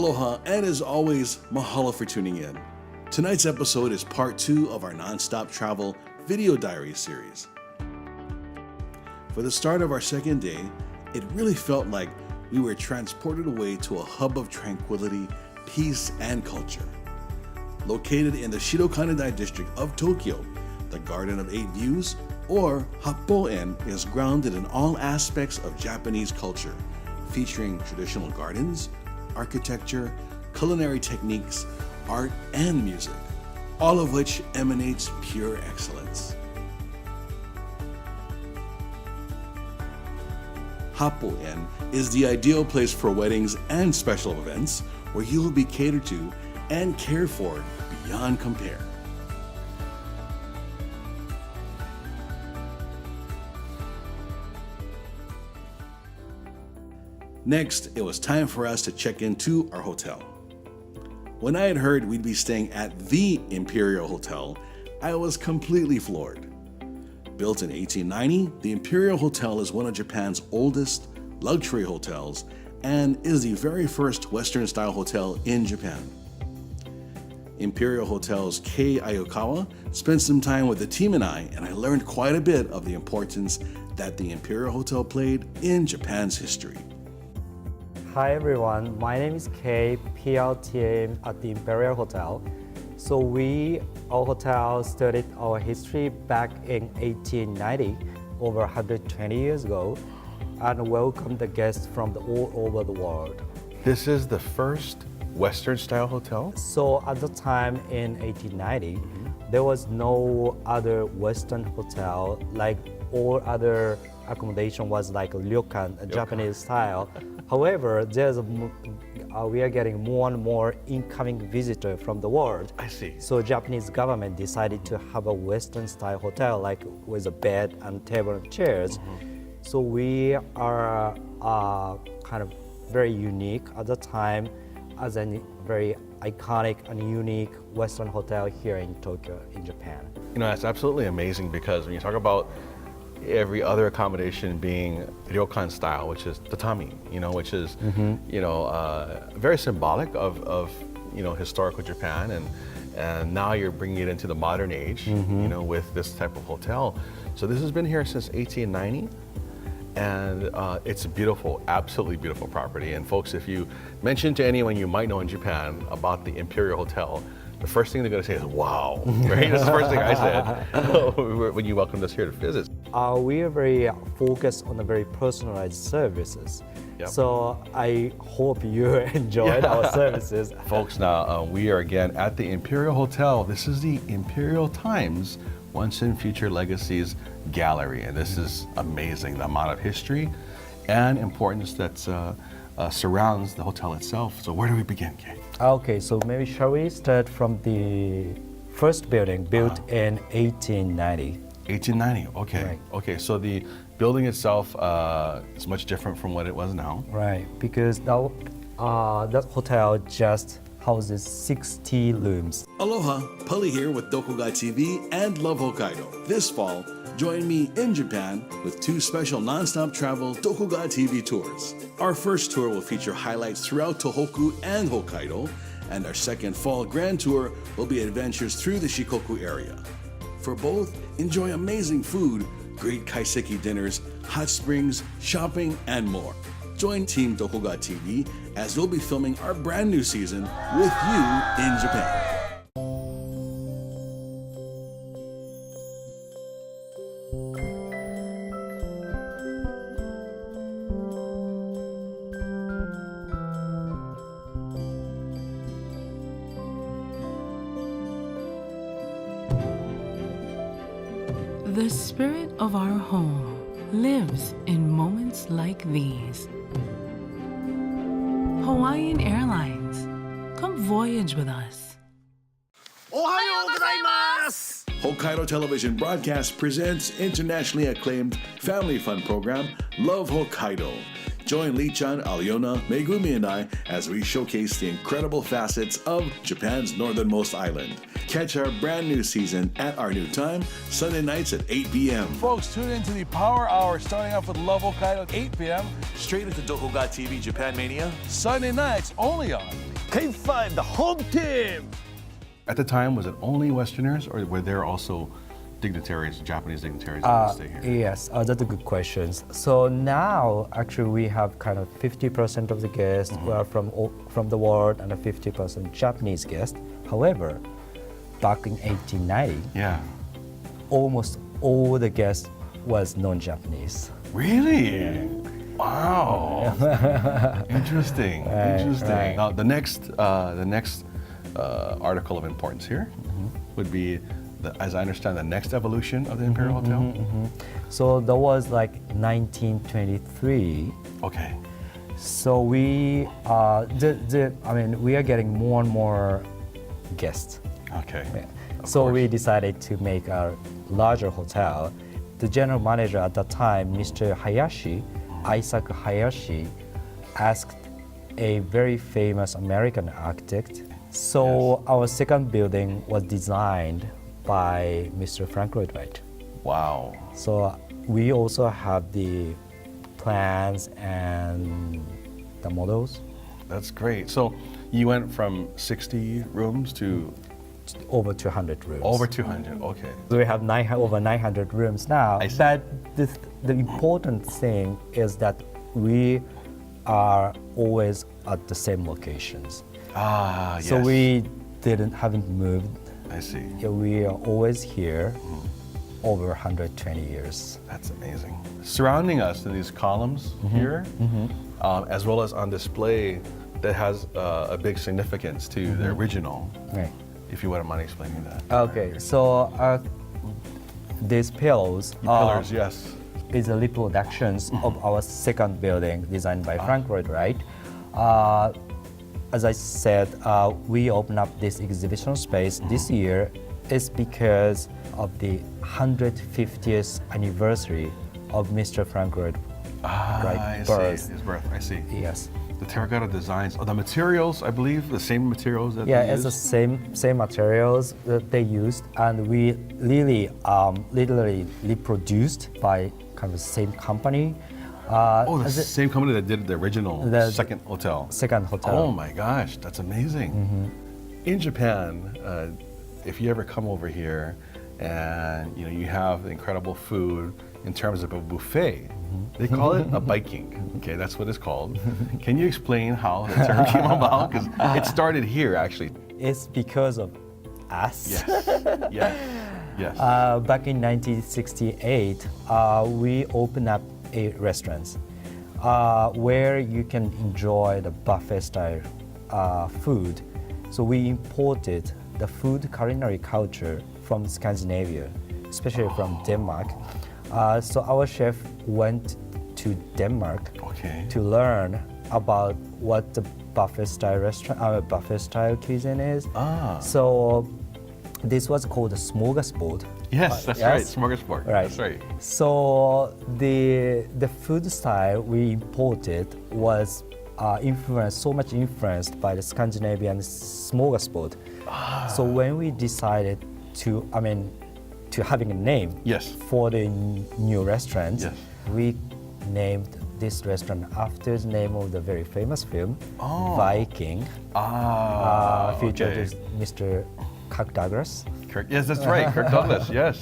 Aloha, and as always, mahalo for tuning in. Tonight's episode is part 2 of our non-stop travel video diary series. For the start of our second day, it really felt like we were transported away to a hub of tranquility, peace, and culture. Located in the Shidokanadai district of Tokyo, the Garden of Eight Views, or Happo-en, is grounded in all aspects of Japanese culture, featuring traditional gardens, architecture, culinary techniques, art, and music, all of which emanates pure excellence. Happo-en is the ideal place for weddings and special events where you will be catered to and cared for beyond compare. Next, it was time for us to check into our hotel. When I had heard we'd be staying at the Imperial Hotel, I was completely floored. Built in 1890, the Imperial Hotel is one of Japan's oldest luxury hotels and is the very first Western-style hotel in Japan. Imperial Hotel's Kei Ayokawa spent some time with the team and I learned quite a bit of the importance that the Imperial Hotel played in Japan's history. Hi everyone, my name is Kei, PR team at the Imperial Hotel. So our hotel started our history back in 1890, over 120 years ago, and welcomed the guests from all over the world. This is the first Western-style hotel? So at the time in 1890, there was no other Western hotel, like all other accommodation was like a ryokan, a Japanese style. However, we are getting more and more incoming visitors from the world. I see. So Japanese government decided to have a Western style hotel, like with a bed and table and chairs. So we are kind of very unique at the time as a very iconic and unique Western hotel here in Tokyo, in Japan. You know, that's absolutely amazing because when you talk about every other accommodation being ryokan style, which is tatami, which is, very symbolic of historical Japan, and now you're bringing it into the modern age, with this type of hotel. So this has been here since 1890, and it's a beautiful, absolutely beautiful property. And folks, if you mention to anyone you might know in Japan about the Imperial Hotel, the first thing they're going to say is, wow, right? That's the first thing I said when you welcomed us here to visit. We are very focused on the very personalized services. Yep. So I hope you enjoyed our services. Folks, now we are again at the Imperial Hotel. This is the Imperial Times Once and Future Legacies Gallery. And this is amazing, the amount of history and importance that surrounds the hotel itself. So where do we begin, Kate? Okay, so maybe shall we start from the first building built in 1890? 1890, okay. Right. Okay, so the building itself is much different from what it was now. Right, because now that hotel just houses 60 rooms. Aloha, Pali here with Doko TV and Love Hokkaido. This fall, join me in Japan with 2 special non-stop travel Doko TV tours. Our first tour will feature highlights throughout Tohoku and Hokkaido, and our second fall grand tour will be adventures through the Shikoku area. For both, enjoy amazing food, great kaiseki dinners, hot springs, shopping, and more. Join Team Doko TV as we'll be filming our brand new season with you in Japan. The spirit of our home lives in moments like these. Hawaiian Airlines, come voyage with us. Ohayou gozaimasu! Hokkaido Television Broadcast presents internationally acclaimed family fun program, Love Hokkaido. Join Lee-chan, Aliona, Megumi, and I as we showcase the incredible facets of Japan's northernmost island. Catch our brand new season at our new time, Sunday nights at 8 p.m. Folks, tune in to the Power Hour starting off with Love Hokkaido at 8 p.m. Straight into Doko TV JapanMania. Sunday nights only on K5, the home team. At the time, was it only Westerners, or were there also dignitaries, Japanese dignitaries that would stay here? Yes, that's a good question. So now, actually, we have kind of 50% of the guests who are from the world and a 50% Japanese guests. However, back in 1890, Yeah. almost all the guests was non-Japanese. Really? Wow. Interesting. Interesting. right. Now, the next article of importance here would be, as I understand, the next evolution of the Imperial Hotel. So that was like 1923. Okay. So we, we are getting more and more guests. Okay. Of So course. we decided to make a larger hotel. The general manager at that time, Mr. Hayashi, Isaac Hayashi, asked a very famous American architect. So our second building was designed by Mr. Frank Lloyd Wright. Wow. So we also have the plans and the models. That's great. So you went from 60 rooms to Over 200 rooms. over 200. Okay. So we have over 900 rooms now. I see. But the important thing is that we are always at the same locations. Ah, yes. So we haven't moved. I see. Yeah, we are always here over 120 years. That's amazing. Surrounding us in these columns here, as well as on display, that has a big significance to the original. Right. If you wouldn't mind explaining that. Okay, so these pillars, Pillars, yes. is a reproductions of our second building designed by Frank Lloyd Wright. As I said, we opened up this exhibition space this year is because of the 150th anniversary of Mr. Frank Lloyd Wright's I birth. see. His birth, I see. Yes. The terracotta designs, the materials, I believe, the same materials that Yeah, they it's the used? same materials that they used, and we really literally reproduced by kind of the same company. Oh, the same company that did the original second hotel. Second hotel. Oh my gosh, that's amazing. In Japan, if you ever come over here and you have incredible food in terms of a buffet, they call it a biking. Okay, that's what it's called. Can you explain how the term came about? Because it started here, actually. It's because of us. Yes. Yes. Yes. Back in 1968, we opened up a restaurant where you can enjoy the buffet style food. So we imported the food culinary culture from Scandinavia, especially from Denmark. So our chef went to Denmark Okay. to learn about what the buffet style buffet style cuisine is. So this was called a smorgasbord. Yes, that's right. Smorgasbord. Right. That's right. So the food style we imported was so much influenced by the Scandinavian smorgasbord. So when we decided to having a name Yes. for the new restaurant, Yes. we named this restaurant after the name of the very famous film, Viking, featured okay. with Mr. Kirk Douglas. Kirk, yes, that's right. Kirk Douglas. Yes.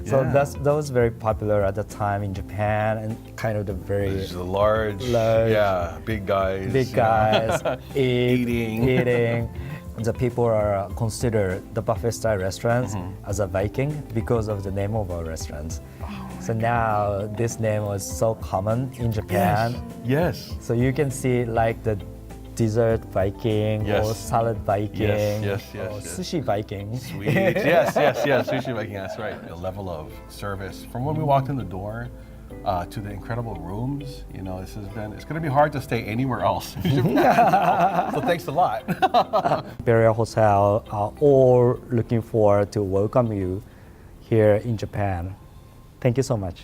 So Yeah. that was very popular at the time in Japan, and kind of the very There's the large, yeah, big guys. big you know. guys Eating. eating. The people are consider the buffet style restaurants as a Viking because of the name of our restaurants. So now this name was so common in Japan. Yes. So you can see like the dessert Viking Yes. or salad Viking Yes, or yes. sushi Viking. Sweet. Yes. Sushi Viking. That's right. The level of service from when we walked in the door to the incredible rooms. It's going to be hard to stay anywhere else in Japan now. So thanks a lot. Imperial Hotel are all looking forward to welcome you here in Japan. Thank you so much.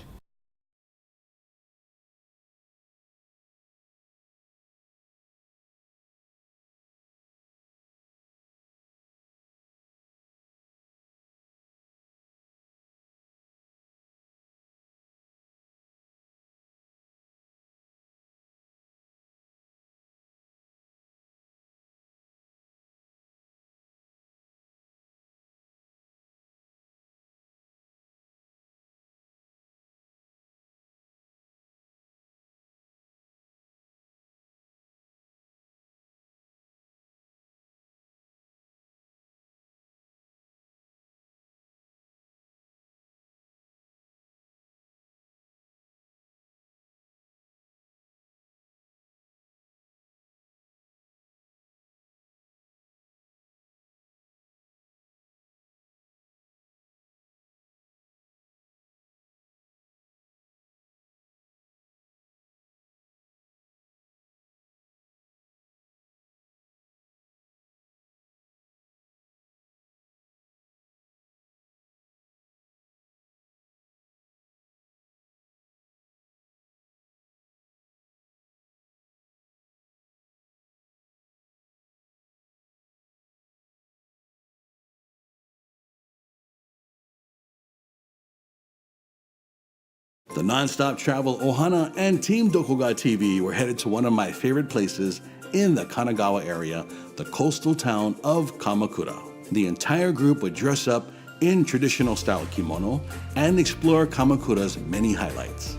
The Nonstop Travel Ohana and Team Dokuga TV were headed to one of my favorite places in the Kanagawa area, the coastal town of Kamakura. The entire group would dress up in traditional style kimono and explore Kamakura's many highlights.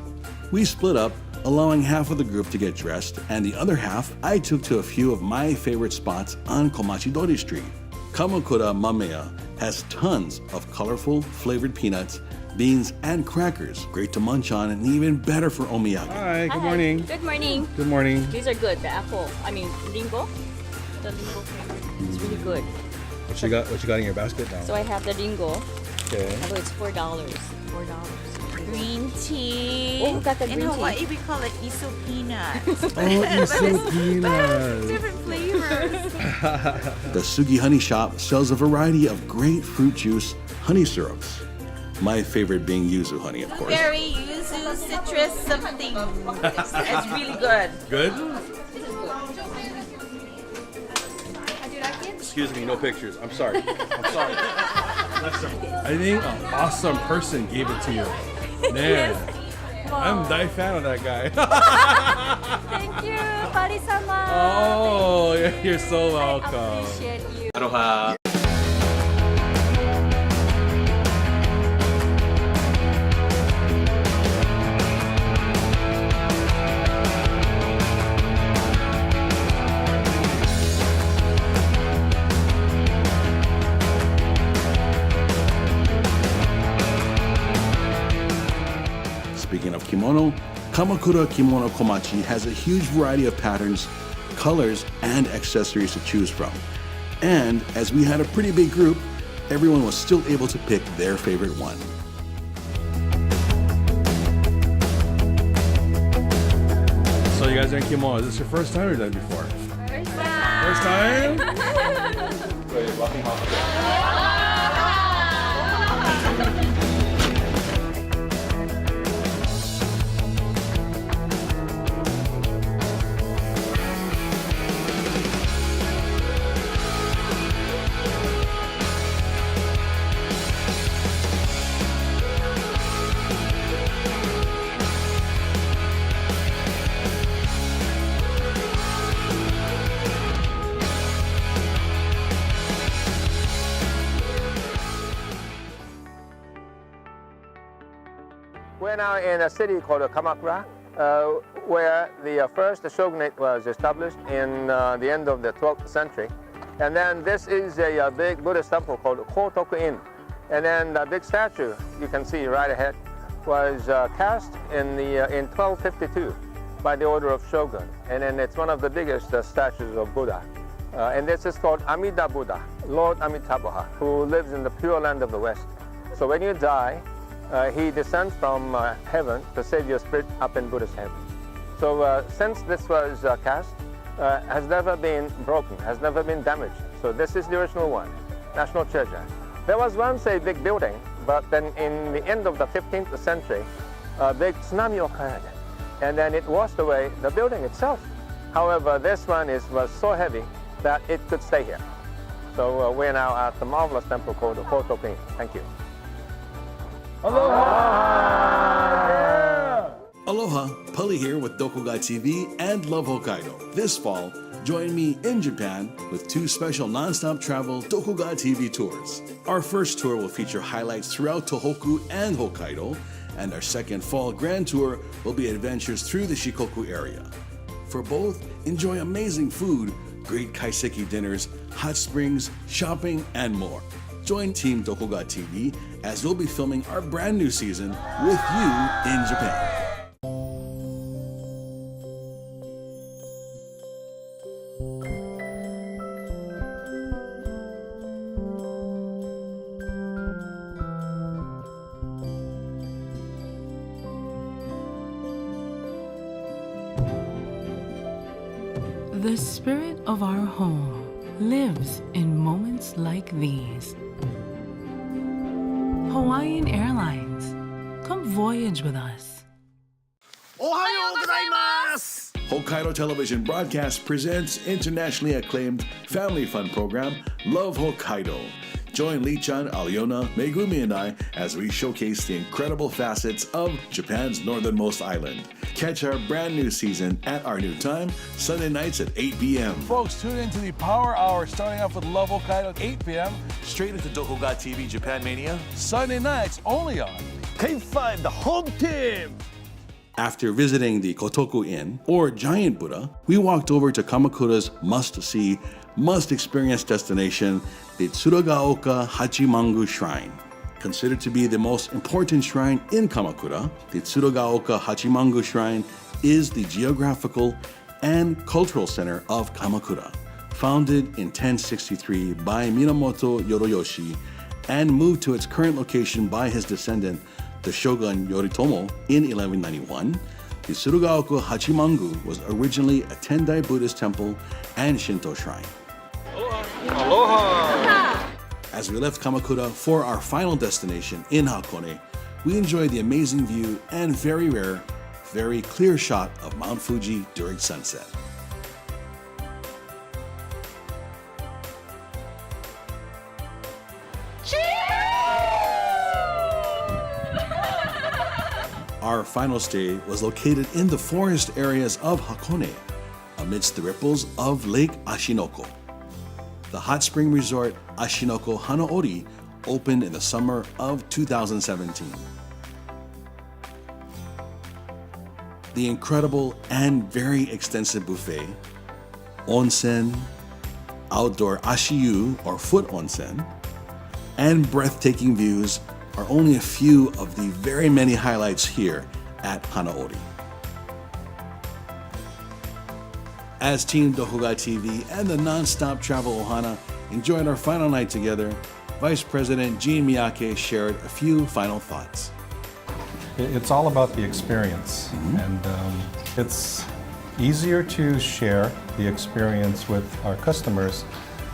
We split up, allowing half of the group to get dressed, and the other half I took to a few of my favorite spots on Komachidori Street. Kamakura Mameya has tons of colorful, flavored peanuts, beans, and crackers. Great to munch on and even better for omiyage. Hi, good morning. Good morning. Good morning. These are good. The apple, lingo. The lingo flavor. It's really good. What you got in your basket now? So I have the lingo. Okay. Although it's $4. $4. Green tea. Oh, got the In green tea. Hawaii, we call it iso peanuts. peanuts. Different flavors. The Sugi Honey Shop sells a variety of great fruit juice honey syrups. My favorite being yuzu honey, of course. Berry, yuzu, citrus, something. It's really good. Good? Excuse me, no pictures. I'm sorry. I think an awesome person gave it to you. Man, I'm a die fan of that guy. Thank you, Pari-sama. Oh, you're so welcome. I appreciate you. Aloha. Speaking of kimono, Kamakura Kimono Komachi has a huge variety of patterns, colors, and accessories to choose from. And as we had a pretty big group, everyone was still able to pick their favorite one. So you guys are in kimono. Is this your first time or done before? First time? We're now in a city called Kamakura, where the first shogunate was established in the end of the 12th century. And then this is a big Buddhist temple called Doko. And then the big statue you can see right ahead was cast in 1252 by the order of shogun. And then it's one of the biggest statues of Buddha. And this is called Amida Buddha, Lord Amitabha, who lives in the Pure Land of the West. So when you die, he descends from heaven to save your spirit up in Buddha's heaven. So since this was cast, has never been broken, has never been damaged. So this is the original one, national treasure. There was once a big building, but then in the end of the 15th century, a big tsunami occurred, and then it washed away the building itself. However, this one was so heavy that it could stay here. So we're now at the marvelous temple called Doko. Thank you. Aloha, Pali here with Dokuga TV and Love Hokkaido. This fall, join me in Japan with two special non-stop travel Dokuga TV tours. Our first tour will feature highlights throughout Tohoku and Hokkaido, and our second fall grand tour will be adventures through the Shikoku area. For both, enjoy amazing food, great kaiseki dinners, hot springs, shopping, and more. Join Team Dokuga TV as we'll be filming our brand new season with you in Japan. The spirit of our home lives in moments like these. Hawaiian Airlines. Come voyage with us. Hokkaido Television Broadcast presents internationally acclaimed family fun program Love Hokkaido. Join Lee-chan, Aliona, Megumi, and I as we showcase the incredible facets of Japan's northernmost island. Catch our brand new season at our new time, Sunday nights at 8 p.m. Folks, tune in to the Power Hour starting off with Love Hokkaido at 8 p.m. Straight into Doko TV JapanMania. Sunday nights only on K5, the home team. After visiting the Kotoku Inn, or Giant Buddha, we walked over to Kamakura's must-see, must-experience destination, the Tsurugaoka Hachimangu Shrine. Considered to be the most important shrine in Kamakura, the Tsurugaoka Hachimangu Shrine is the geographical and cultural center of Kamakura. Founded in 1063 by Minamoto Yoroyoshi and moved to its current location by his descendant, the shogun Yoritomo, in 1191, the Tsurugaoka Hachimangu was originally a Tendai Buddhist temple and Shinto shrine. Aloha! As we left Kamakura for our final destination in Hakone, we enjoyed the amazing view and very rare, very clear shot of Mount Fuji during sunset. Our final stay was located in the forest areas of Hakone, amidst the ripples of Lake Ashinoko. The hot spring resort Ashinoko Hanaori opened in the summer of 2017. The incredible and very extensive buffet, onsen, outdoor ashiyu or foot onsen, and breathtaking views are only a few of the very many highlights here at Hanaori. As Team Dokoga TV and the Non-Stop Travel Ohana enjoyed our final night together, Vice President Jean Miyake shared a few final thoughts. It's all about the experience, and it's easier to share the experience with our customers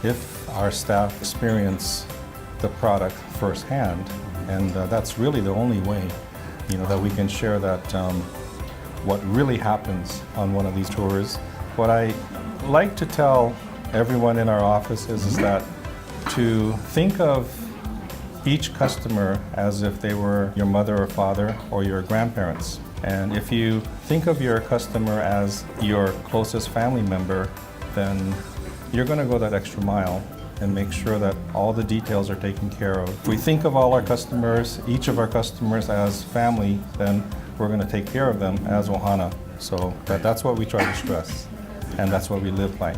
if our staff experience the product firsthand, and that's really the only way, that we can share that what really happens on one of these tours. What I like to tell everyone in our office is that to think of each customer as if they were your mother or father or your grandparents. And if you think of your customer as your closest family member, then you're going to go that extra mile and make sure that all the details are taken care of. If we think of all our customers, each of our customers as family, then we're going to take care of them as Ohana. So that's what we try to stress, and that's what we live by.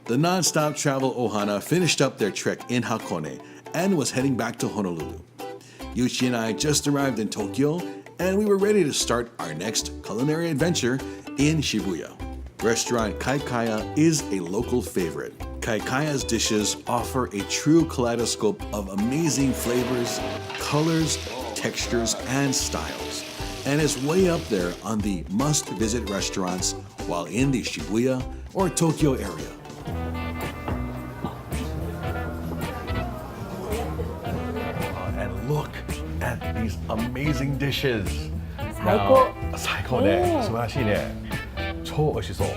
The non-stop travel Ohana finished up their trek in Hakone and was heading back to Honolulu. Yuichi and I just arrived in Tokyo, and we were ready to start our next culinary adventure in Shibuya. Restaurant Kaikaya is a local favorite. Kaikaya's dishes offer a true kaleidoscope of amazing flavors, colors, textures, and styles, and is way up there on the must-visit restaurants while in the Shibuya or Tokyo area. And look at these amazing dishes. 最高。最高ね。素晴らしいね。超美味しそう。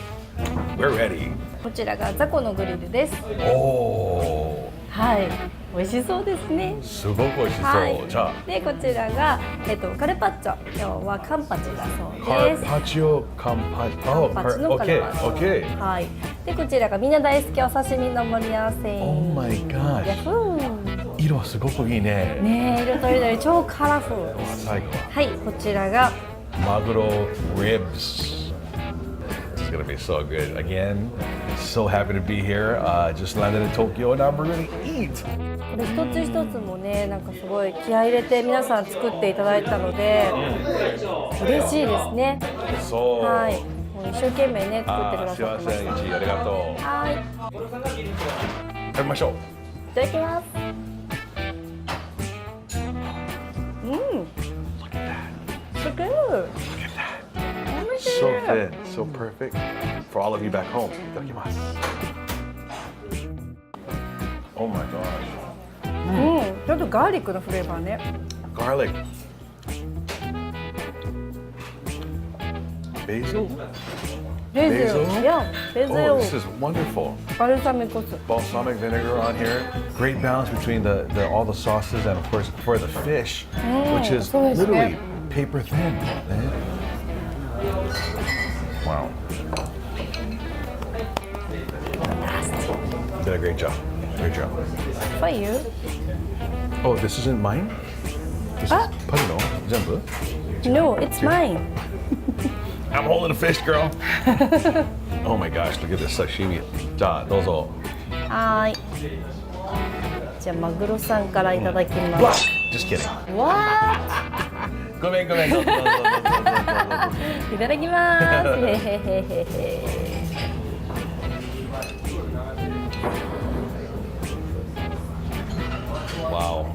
We're ready. こちらが雑魚のグリルです。おー。はい。美味しそうですね。すごく美味しそう。はい、じゃあ。でこちらがカルパッチョ。今日はカンパチだそうです。カルパチオカンパチ。カンパチのカルパチ。オッケー。はい。でこちらがみんな大好きお刺身の盛り合わせ。Oh my gosh。ヤフー。色すごくいいね。ねえ、色とりどり超カラフルです。最後。はい、こちらがマグロ ribs. It's gonna be so good. Again, so happy to be here. Just landed in Tokyo and I'm ready to eat. これ一つ一つもね、なんかすごい気合い入れて皆さん作っていただいたので、嬉しいですね。そう。はい。もう一生懸命ね作ってくださってま幸せした。一ありがとう。はい。食べましょう。いただきます。Look at that. So good. Look at that. So thin, so perfect for all of you back home. いただきます。Oh my gosh. ちょっとガーリックのフレーバーね。Garlic. Basil? Basil. Yeah, basil. Oh, this is wonderful. バルサミコ酢。 Balsamic vinegar on here. Great balance between all the sauces and of course for the fish, which is そうですね。 literally paper thin. Wow. You did a great job. Great job. For you? Oh, this isn't mine? This is Parino? Zenbu? No, it's mine. I'm holding a fish, girl. Oh my gosh, look at this sashimi. じゃあどうぞ。はい。じゃあマグロさんからいただきます。 Just kidding. What? ごめんごめん。どうぞどうぞどうぞどうぞ。いただきます。へへへへへ。Wow.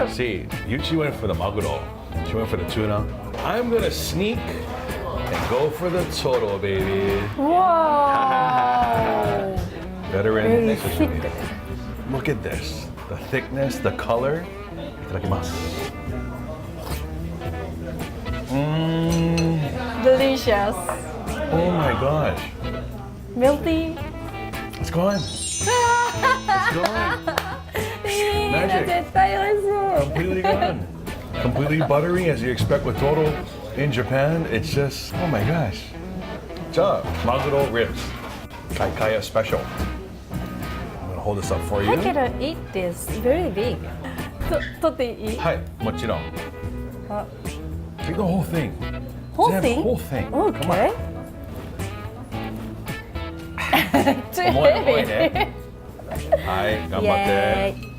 See, Yuchi went for the maguro. She went for the tuna. I'm gonna sneak and go for the toro, baby. Wow. Veteran. Very thick. Look at this. The thickness, the color. Itadakimasu. Delicious. Oh my gosh. Melty. It's gone. It's gone. いいな、 Magic. 絶対美味しい。 Completely gone. Completely buttery as you expect with toro in Japan. It's just, oh my gosh. Maguro ribs. Kaikaya special. I'm gonna hold this up for you. I can eat this. Very big. 取っていい？はい、もちろん。あ、 Take the whole thing. Whole Zeb, thing? Whole thing. Okay. Too 重い重い heavy. ね。はい、頑張って。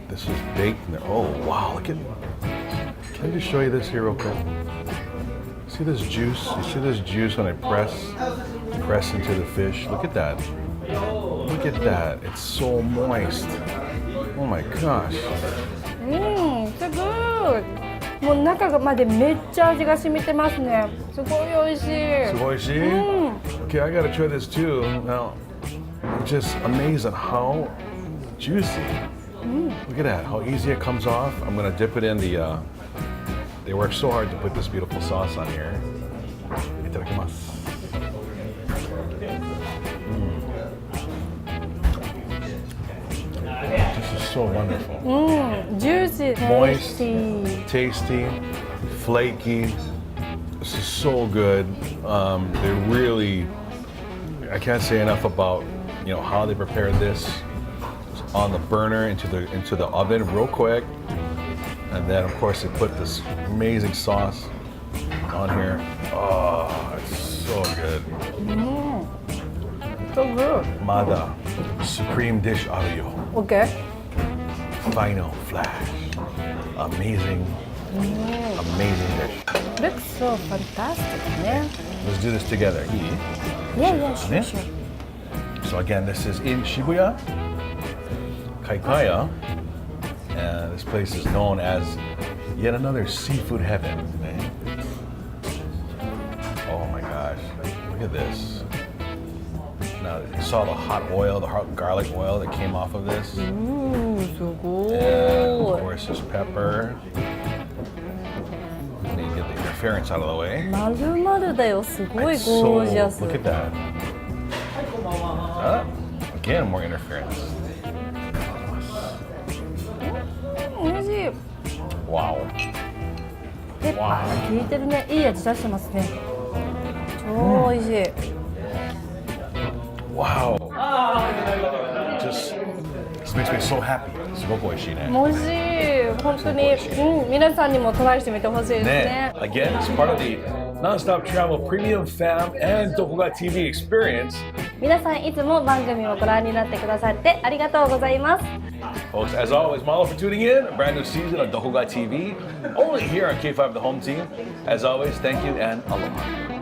This is baked in there. Oh wow, look at. Can I just show you this here real quick? See this juice? You see this juice when I press into the fish? Look at that. Look at that. It's so moist. Oh my gosh. So good. もう中までめっちゃ味が染みてますね。すごい美味しい。すごい美味しい? Okay, I gotta try this too. Now, I'm just amazed at how juicy. Look at that, how easy it comes off. I'm gonna dip it in the. They worked so hard to put this beautiful sauce on here. Itadakimasu. This is so wonderful. Juicy. Moist, Tasty. tasty, flaky. This is so good. They really, I can't say enough about how they prepared this on the burner into the oven real quick, and then of course they put this amazing sauce on here. Oh, it's so good. So good. Mada, supreme dish audio, Okay. final flash. Amazing, amazing dish. Looks so fantastic, man. Let's do this together. Yeah, sure, sure. So again, this is in Shibuya, Kaikaya, and this place is known as yet another seafood heaven, man. Oh my gosh, look at this. Now, you saw the hot oil, the hot garlic oil that came off of this. So good. And of course, there's pepper. Need to get the interference out of the way. 丸々だよ、すごい It's so, ゴージャス。 look at that. Again, more interference. 美味しい。 Wow. ペッパーが効いてるね。いい味出してますね。超美味しい。 Wow. Just this makes me so happy. すごく美味しいね。美味しい。本当に、皆さんにもトライしてみてほしいですね。 Again, it's part of the Non-Stop Travel Premium Fam and Dokoga TV experience. 皆さんいつも番組をご覧になってくださってありがとうございます。 Folks, as always, mahalo for tuning in. A brand new season of Dokoga TV, only here on K5 The Home Team. As always, thank you and aloha.